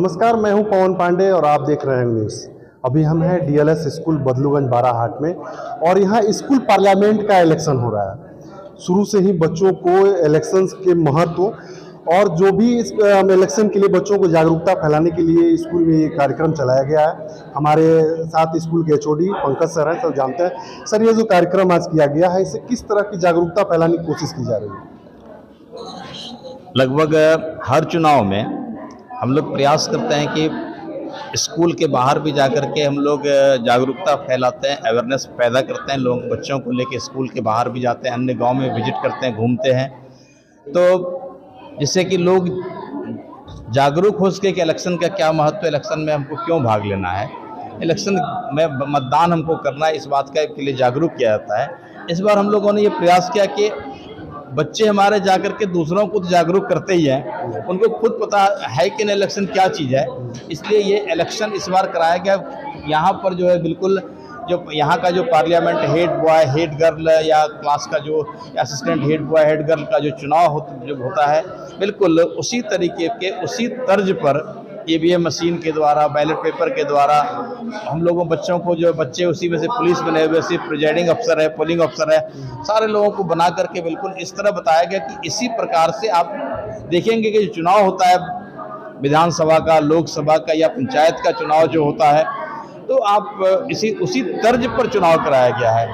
नमस्कार, मैं हूं पवन पांडे और आप देख रहे हैं न्यूज़। अभी हम हैं डीएलएस स्कूल बदलूगंज बाराहाट में और यहाँ स्कूल पार्लियामेंट का इलेक्शन हो रहा है। शुरू से ही बच्चों को इलेक्शंस के महत्व और जो भी इस इलेक्शन के लिए बच्चों को जागरूकता फैलाने के लिए स्कूल में ये कार्यक्रम चलाया गया है। हमारे साथ स्कूल के एचओडी पंकज सर हैं, सब जानते हैं। सर, ये जो कार्यक्रम आज किया गया है, इससे किस तरह की जागरूकता फैलाने की कोशिश की जा रही है? लगभग हर चुनाव में हम लोग प्रयास करते हैं कि स्कूल के बाहर भी जाकर के हम लोग जागरूकता फैलाते हैं, अवेयरनेस पैदा करते हैं। लोग बच्चों को लेके स्कूल के बाहर भी जाते हैं, अन्य गांव में विजिट करते हैं, घूमते हैं, तो जिससे कि लोग जागरूक हो सके कि इलेक्शन का क्या महत्व है, इलेक्शन में हमको क्यों भाग लेना है, इलेक्शन में मतदान हमको करना है, इस बात का के लिए जागरूक किया जाता है। इस बार हम लोगों ने ये प्रयास किया कि बच्चे हमारे जाकर के दूसरों को तो जागरूक करते ही हैं, उनको खुद पता है कि इलेक्शन क्या चीज़ है। इसलिए ये इलेक्शन इस बार कराया गया। यहाँ पर जो है बिल्कुल जो यहाँ का जो parliament head boy, head girl या क्लास का जो assistant head boy, head girl का जो चुनाव होता है, बिल्कुल उसी तरीके के उसी तर्ज पर ईवीएम मशीन के द्वारा, बैलेट पेपर के द्वारा हम लोगों बच्चों को, जो बच्चे उसी में से पुलिस बने हुए, सिर्फ प्रिजाइडिंग अफसर है, पोलिंग अफसर है, सारे लोगों को बना करके बिल्कुल इस तरह बताया गया कि इसी प्रकार से आप देखेंगे कि जो चुनाव होता है विधानसभा का, लोकसभा का या पंचायत का चुनाव जो होता है, तो आप उसी तर्ज पर चुनाव कराया गया है।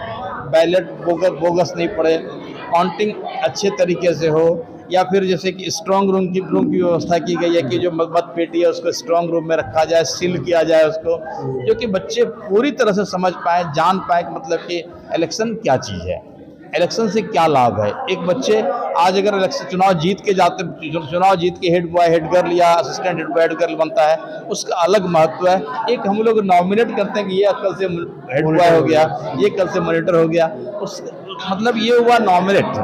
बैलेट बोगस नहीं पड़े, काउंटिंग अच्छे तरीके से हो, या फिर जैसे कि स्ट्रांग रूम की व्यवस्था की गई है कि जो मत पेटी है उसको स्ट्रांग रूम में रखा जाए, सील किया जाए उसको, जो कि बच्चे पूरी तरह से समझ पाए, जान पाए कि मतलब कि इलेक्शन क्या चीज़ है, इलेक्शन से क्या लाभ है। एक बच्चे आज अगर इलेक्शन चुनाव जीत के हेड बॉय, हेड गर्ल या assistant head boy, head girl बनता है, उसका अलग महत्व है। एक हम लोग नॉमिनेट करते हैं कि ये कल से हेड बॉय हो गया, ये कल से मॉनिटर हो गया, उस मतलब ये हुआ नॉमिनेट।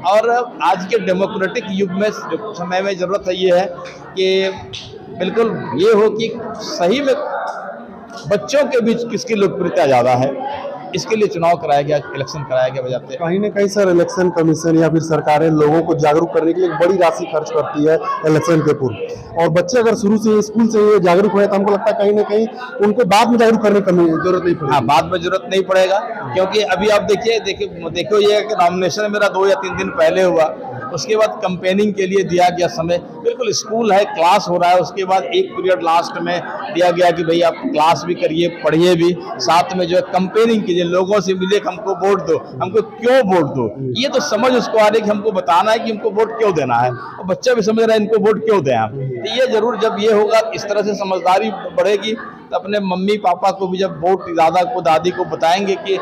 और आज के डेमोक्रेटिक युग में समय में ज़रूरत है ये है कि बिल्कुल ये हो कि सही में बच्चों के बीच किसकी लोकप्रियता ज़्यादा है, इसके लिए चुनाव कराया गया, इलेक्शन कराया गया। बजाते कहीं ना कहीं सर इलेक्शन कमीशन या फिर सरकारें लोगों को जागरूक करने के लिए एक बड़ी राशि खर्च करती है इलेक्शन के पूर्व, और बच्चे अगर शुरू से स्कूल से ये जागरूक हुए तो हमको लगता है कहीं ना कहीं उनको बाद में जागरूक करने की जरूरत नहीं पड़ेगी। हाँ, बाद में जरूरत नहीं पड़ेगा, क्योंकि अभी आप देखो ये कि नॉमिनेशन मेरा 2 या 3 दिन पहले हुआ, उसके बाद कंपेनिंग के लिए दिया गया समय, बिल्कुल स्कूल है, क्लास हो रहा है, उसके बाद एक पीरियड लास्ट में दिया गया कि भाई आप क्लास भी करिए, पढ़िए भी, साथ में जो है कंपेनिंग कीजिए, लोगों से मिले कि हमको वोट दो, हमको क्यों वोट दो, ये तो समझ उसको आ रही कि हमको बताना है कि हमको वोट क्यों देना है, और बच्चा भी समझ रहा है इनको वोट क्यों दें आप। तो ये जरूर जब ये होगा, इस तरह से समझदारी बढ़ेगी, तो अपने मम्मी पापा को भी जब वोट, दादा को, दादी को बताएंगे कि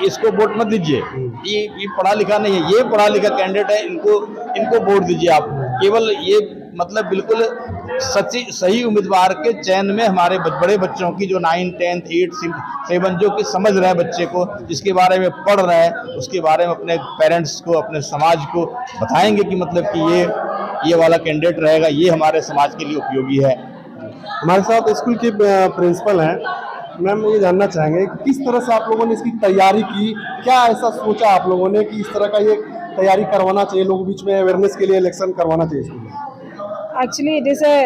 इसको वोट मत दीजिए, ये पढ़ा लिखा नहीं है, ये पढ़ा लिखा कैंडिडेट है, इनको वोट दीजिए आप। केवल ये मतलब बिल्कुल सही उम्मीदवार के चयन में हमारे बड़े बच्चों की जो 9, 10, 8, 7 जो कि समझ रहे हैं बच्चे को, जिसके बारे में पढ़ रहे हैं, उसके बारे में अपने पेरेंट्स को, अपने समाज को बताएंगे कि मतलब कि ये वाला कैंडिडेट रहेगा, ये हमारे समाज के लिए उपयोगी है। हमारे साथ स्कूल के प्रिंसिपल हैं। मैम, ये जानना चाहेंगे किस तरह से आप लोगों ने इसकी तैयारी की, क्या ऐसा सोचा आप लोगों ने कि इस तरह का ये तैयारी करवाना चाहिए, लोगों के बीच में अवेयरनेस के लिए इलेक्शन करवाना चाहिए स्कूल में? Actually, it is a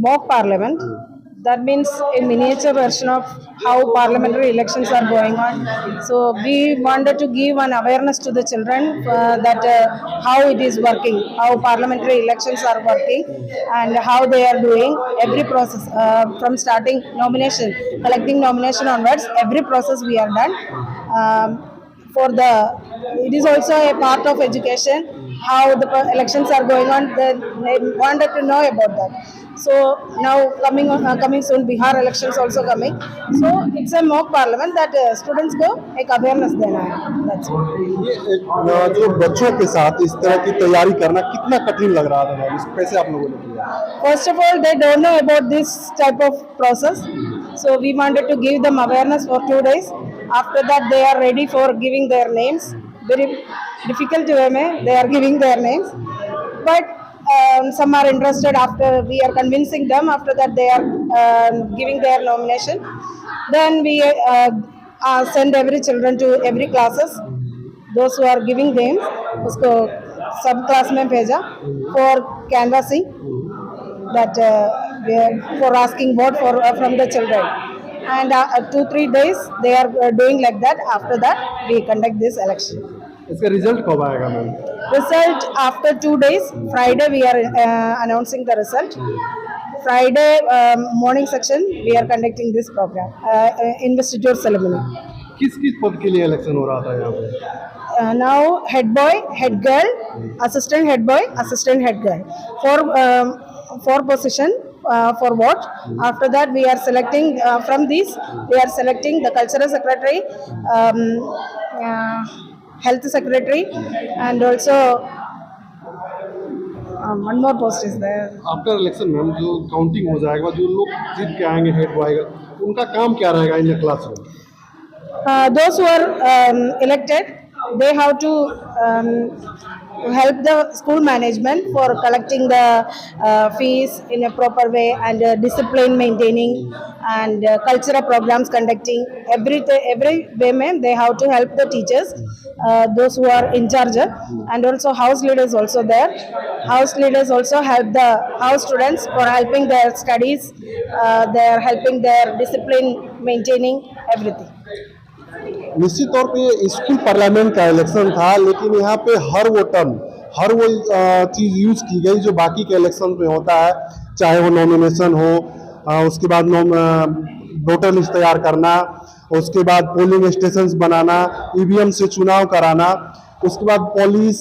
mock parliament. That means a miniature version of how parliamentary elections are going on. So we wanted to give an awareness to the children that how it is working, how parliamentary elections are working, and how they are doing. Every process from starting nomination, collecting nomination onwards, every process we are done. It is also a part of education, how the elections are going on. They wanted to know about that. So now coming soon, Bihar elections also coming. So it's a mock parliament that students को एक awareness देना है. That's it. ये जो बच्चों के साथ इस तरह की तैयारी करना कितना कठिन लग रहा था, इसको कैसे आप लोगों ने किया? First of all, they don't know about this type of process. So we wanted to give them awareness for 2 days. After that, they are ready for giving their names. Very difficult way में they are giving their names, but some are interested. After we are convincing them, after that they are giving their nomination. Then we send every children to every classes. Those who are giving names, उसको सब class में भेजा for canvassing that for asking vote for from the children. And 2-3 days they are doing like that. After that, we conduct this election. इसका result कब आएगा ma'am? Result after 2 days. Friday we are announcing the result. Friday morning section we are conducting this program, investiture ceremony. किस किस पद के लिए election हो रहा था यहाँ पे? Now head boy, head girl, assistant head boy, assistant head girl. For position for what? After that we are selecting from these. We are selecting the cultural secretary, health secretary, and also one more post is there. After election ma'am जो counting हो जाएगा, जो लोग जीत के आएंगे head boy, उनका काम क्या रहेगा in the classroom? Those who are elected, they have to help the school management for collecting the fees in a proper way, and discipline maintaining, and cultural programs conducting. Every way, ma'am, they have to help the teachers, those who are in charge, and also house leaders also there. House leaders also help the house students for helping their studies. They are helping their discipline maintaining everything. निश्चित तौर पे ये school parliament का election था, लेकिन यहाँ पे हर वो टर्म, हर वो चीज़ यूज़ की गई जो बाकी के इलेक्शन में होता है, चाहे वो नॉमिनेशन हो, उसके बाद वोटर लिस्ट तैयार करना, उसके बाद पोलिंग स्टेशंस बनाना, ईवीएम से चुनाव कराना, उसके बाद पुलिस,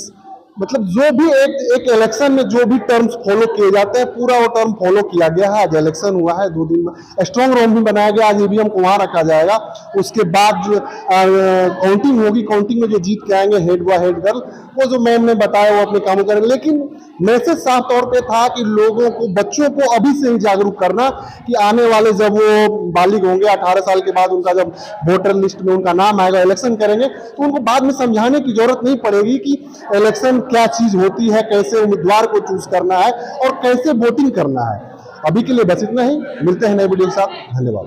मतलब जो भी एक इलेक्शन में जो भी टर्म्स फॉलो किए जाते हैं, पूरा वो टर्म फॉलो किया गया है। आज इलेक्शन हुआ है, 2 दिन में स्ट्रॉन्ग रूम भी बनाया गया, आज ईवीएम को वहाँ रखा जाएगा। उसके बाद जो काउंटिंग होगी, काउंटिंग में जो जीत के आएंगे हेड बॉय हेड गर्ल, वो जो मैम ने बताया वो अपने कामों करेंगे। लेकिन मैसेज साफ तौर पे था कि लोगों को, बच्चों को अभी से ही जागरूक करना कि आने वाले जब वो बालिग होंगे, 18 साल के बाद उनका जब वोटर लिस्ट में उनका नाम आएगा, इलेक्शन करेंगे, तो उनको बाद में समझाने की जरूरत नहीं पड़ेगी कि इलेक्शन क्या चीज होती है, कैसे उम्मीदवार को चूज करना है और कैसे वोटिंग करना है। अभी के लिए बस इतना ही, मिलते हैं नए वीडियो के साथ। धन्यवाद।